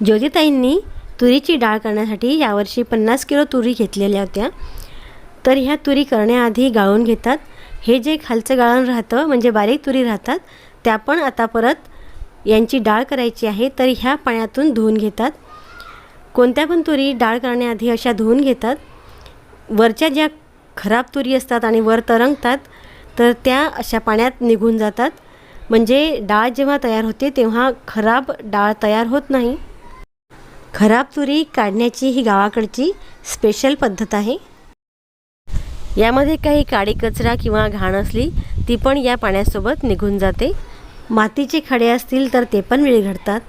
ज्योतिताईंनी तुरीची डाळ करण्यासाठी यावर्षी 50 किलो तुरी घेतलेल्या होत्या। तर ह्या तुरी करण्याआधी गाळून घेतात। हे जे खालचं गाळण राहतं म्हणजे बारीक तुरी राहतात त्या पण आता परत यांची डाळ करायची आहे तर ह्या पाण्यातून धुवून घेतात। कोणत्या पण तुरी डाळ करण्याआधी अशा धुवून घेतात। वरच्या ज्या खराब तुरी असतात आणि वर तरंगतात तर त्या अशा पाण्यात निघून जातात, म्हणजे डाळ जेव्हा तयार होते तेव्हा खराब डाळ तयार होत नाही। खराब तुरी काढण्याची ही गावाकडची स्पेशल पद्धत आहे। यामध्ये काही काडी कचरा किंवा घाण असली ती पण या पाण्यासोबत निघून जाते। मातीचे खडे असतील तर ते पण विरघळतात।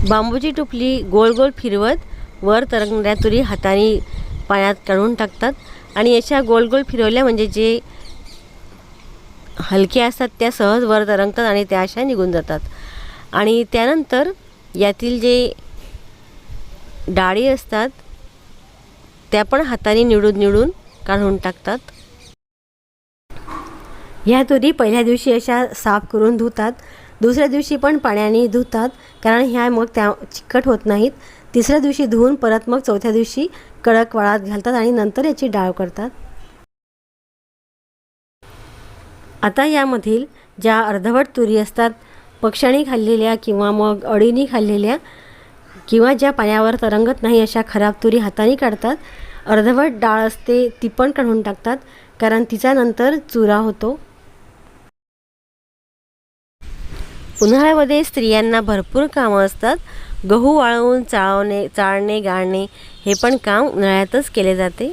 बांबूची टोपली गोल गोल फिरवत वर तरंगणाऱ्या तुरी हाताने पाण्यात काढून टाकतात आणि अशा गोल गोल फिरवल्या म्हणजे जे हलक्या असतात त्या सहज वर तरंगतात आणि त्या अशा निघून जातात। आणि त्यानंतर यातील जे डाळी असतात त्या पण हाताने निवडून काढून टाकतात। ह्या तुरी पहिल्या दिवशी अशा साफ करून धुतात, दुसऱ्या दिवशी पण पाण्याने धुतात कारण ह्या मग त्या चिकट होत नाहीत। तिसऱ्या दिवशी धुवून परत मग चौथ्या दिवशी कडक वाळत घालतात आणि नंतर याची डाळ करतात। आता यामधील ज्या अर्धवट तुरी असतात, पक्ष्यांनी खाल्लेल्या किंवा मग अळीनी खाल्लेल्या किंवा ज्या पाण्यावर तरंगत नाही अशा खराब तुरी हाताने काढतात। अर्धवट डाळ असते ती पण काढून टाकतात कारण तिचा नंतर चुरा होतो। उन्हाळ्यामध्ये स्त्रियांना भरपूर कामं असतात। गहू वाळवून चाळणे गाळणे हे पण काम उन्हाळ्यातच केले जाते।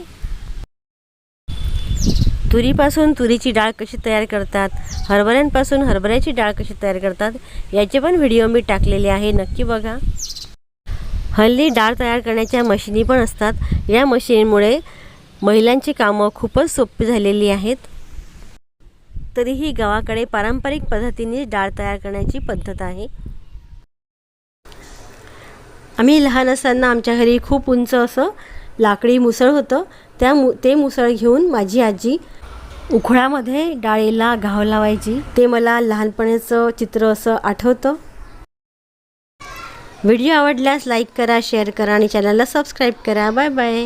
तुरीपासून तुरीची डाळ कशी तयार करतात, हरभऱ्यांपासून हरभऱ्याची डाळ कशी तयार करतात याचे पण व्हिडिओ मी टाकलेले आहे, नक्की बघा। हल्ली डाळ तयार करण्याच्या मशिनी पण असतात। या मशीनमुळे महिलांची कामं खूपच सोपी झालेली आहेत। तरीही गावाकडे पारंपरिक पद्धतीने डाळ तयार करण्याची पद्धत आहे। आम्ही लहान असताना आमच्या घरी खूप उंच असं लाकडी मुसळ होतं। ते मुसळ घेऊन माझी आजी उखळामध्ये डाळीला घाव लावायची। ते मला लहानपणाचं चित्र असं आठवतं। व्हिडिओ आवडल्यास लाईक करा, शेअर करा आणि चॅनलला सबस्क्राईब करा। Bye bye.